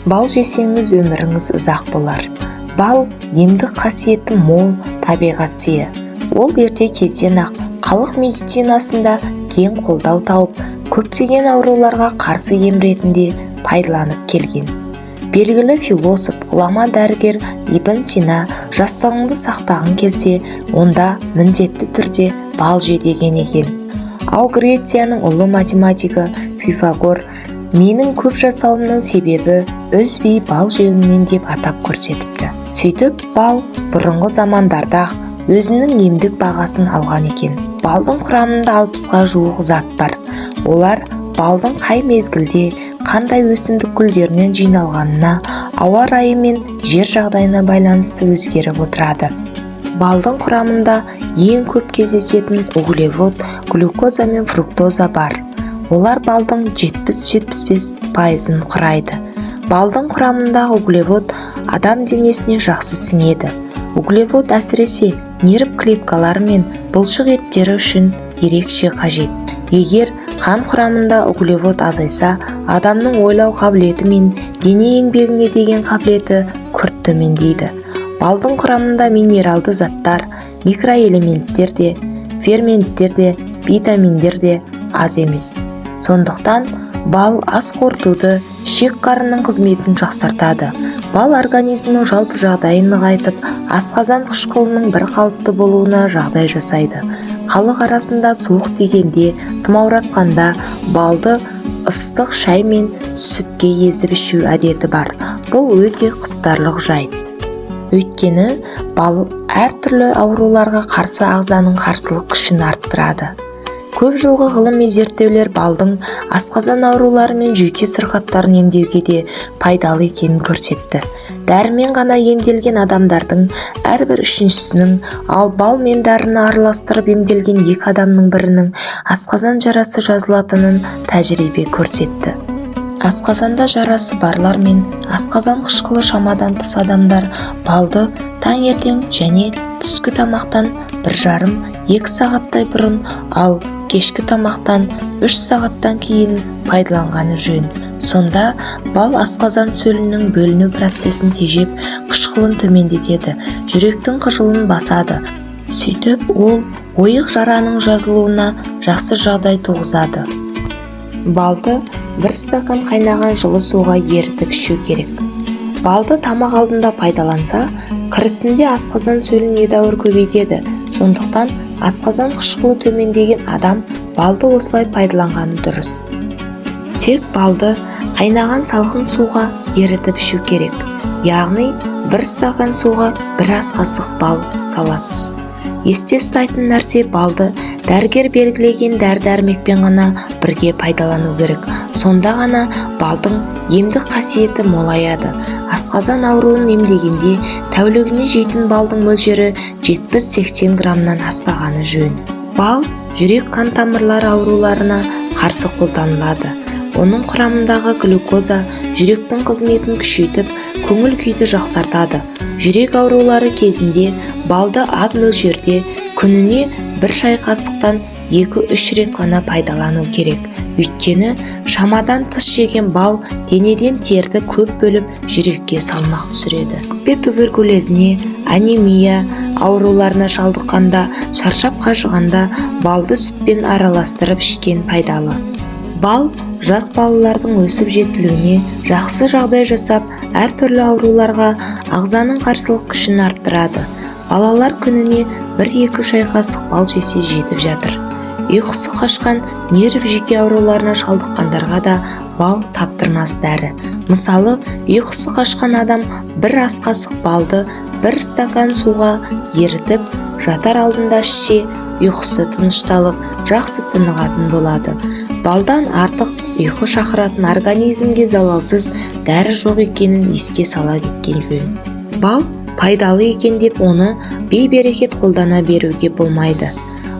Бал жесеңіз өміріңіз ұзақ болар. Бал емдік қасиеті мол табиғат сыйы. Ол ерте кезден-ақ халық медицинасында кең қолдау тауып, көптеген ауруларға қарсы ем ретінде пайдаланып келген. Белгілі философ, ғұлама дәрігер Ибн Сина жастығыңды сақтағың келсе, онда міндетті түрде бал же деген екен. Ал Грецияның ұлы математигі Пифагор менің көп жасауымның себебі үзбей бал жеуімнен деп атап көрсетіпті. Сөйтіп, бал бұрынғы замандарда өзінің емдік бағасын алған екен. Балдың құрамында 60-ға жуық зат бар. Олар балдың қай мезгілде, қандай өсімдік гүлдерінен жиналғанына, ауа райы мен жер жағдайына байланысты өзгеріп отырады. Балдың құрамында ең көп кездесетін углевод, глюкоза мен фруктоза бар. Олар балдың 70-75%-ын құрайды. Балдың құрамындағы углевод адам денесіне жақсы сіңеді. Углевод әсіресе нерв клеткалары мен бұлшық еттері үшін ерекше қажет. Егер қан құрамында углевод азайса, адамның ойлау қабілеті мен дене еңбегіне деген қабілеті күрт төмендейді. Балдың құрамында минералды заттар, микроэлементтер де, ферменттер де, витаминдер де аз емес. Сондықтан бал ас қорытуды, ішек-қарынның қызметін жақсартады. Бал организмнің жалпы жағдайын нығайтып, асқазан қышқылының бір қалыпты болуына жағдай жасайды. Халық арасында суық тигенде, тұмауратқанда балды ыстық шай мен сүтке езіп ішу әдеті бар. Бұл өте құптарлық жайт. Өйткені бал әртүрлі ауруларға қарсы ағзаның қарсылық күшін арттырады. Көп жылғы ғылыми зерттеулер балдың асқазан аурулары мен жүйке сырқаттарын емдеуге де пайдалы екенін көрсетті. Дәрімен ғана емделген адамдардың әрбір үшіншісінің, ал бал мен дәріні араластырып емделген 2 адамның бірінің асқазан жарасы жазылатынын тәжірибе көрсетті. Асқазанда жарасы барлар мен асқазан қышқылы шамадан тыс адамдар балды таңертең және түскі тамақтан 1,5-2 сағаттай бұрын, ал кешкі тамақтан 3 сағаттан кейін пайдаланғаны жөн. Сонда бал асқазан сөлінің бөліну процесін тежеп, қышқылын төмендетеді, жүректің қыжылын басады. Сөйтіп, ол ойық жараның жазылуына жақсы жағдай туғызады. Балды 1 стакан қайнаған жылы суға ерітіп ішу керек. Балды тамақ алдында пайдаланса, кірісінде асқазан сөлін едәуір көбейтеді. Сондықтан асқазан қышқылы төмендеген адам балды осылай пайдаланғаны дұрыс. Тек балды қайнаған салқын суға ерітіп ішу керек. Яғни 1 стакан суға 1 ас қасық бал саласыз. Есте ұстайтын нәрсе, балды дәрігер белгілеген дәрі-дәрмекпен ғана бірге пайдалану керек. Сонда ғана балдың емдік қасиеті молаяды. Асқазан ауруын емдегенде тәулігіне жейтін балдың мөлшері 70-80 граммнан аспағаны жөн. Бал жүрек қан тамырлары ауруларына қарсы қолданылады. Оның құрамындағы глюкоза жүректің қызметін күшейтіп, көңіл күйді жақсартады. Жүрек аурулары кезінде балды аз мөлшерде күніне 1 шай қасықтан 2-3 рет ғана пайдалану керек. Өйткені шамадан тыс жеген бал денеден терді көп бөліп жүрекке салмақ түсіреді. Өкпе туберкулезіне, анемия ауруларына шалдыққанда, шаршап қажығанда балды сүтпен араластырып ішкен пайдалы. Бал жас балалардың өсіп жетілуіне жақсы жағдай жасап, әртүрлі ауруларға ағзаның қарсылық күшін арттырады. Балалар күніне 1-2 шай қасық бал жесе жетіп жатыр. Ұйқысы қашқан нерв жүйке ауруларына шалдыққандарға да бал таптырмас дәрі. Мысалы, ұйқысы қашқан адам 1 ас қасық балды 1 стакан суға ерітіп, жатар алдында ішсе, ұйқысы тынышталып, жақсы тынығатын болады. Балдан артық ұйқы шақыратын организмге залалсыз дәрі жоқ екенін еске сала кеткен жөн. Бал пайдалы екен деп оны бей-берекет қолдана беруге болмайды.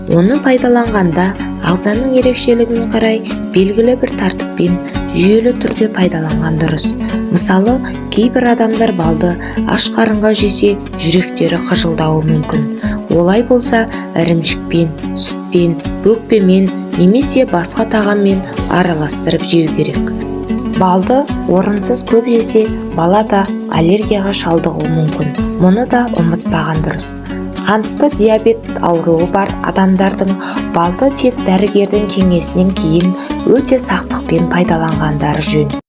Оны пайдаланғанда ағзаның ерекшелігіне қарай белгілі бір тәртіппен жүйелі түрде пайдаланған дұрыс. Мысалы, кейбір адамдар балды аш қарынға жесе жүректері қыжылдауы мүмкін. Олай болса, ірімшікпен, сүтпен, өкпемен немесе басқа тағаммен араластырып жеу керек. Балды орынсыз көп жесе бала да аллергияға шалдығуы мүмкін. Мұны да ұмытпаған дұрыс. Қантты диабет ауруы бар адамдардың балды тек дәрігердің кеңесінен кейін өте сақтықпен пайдаланғандары жөн.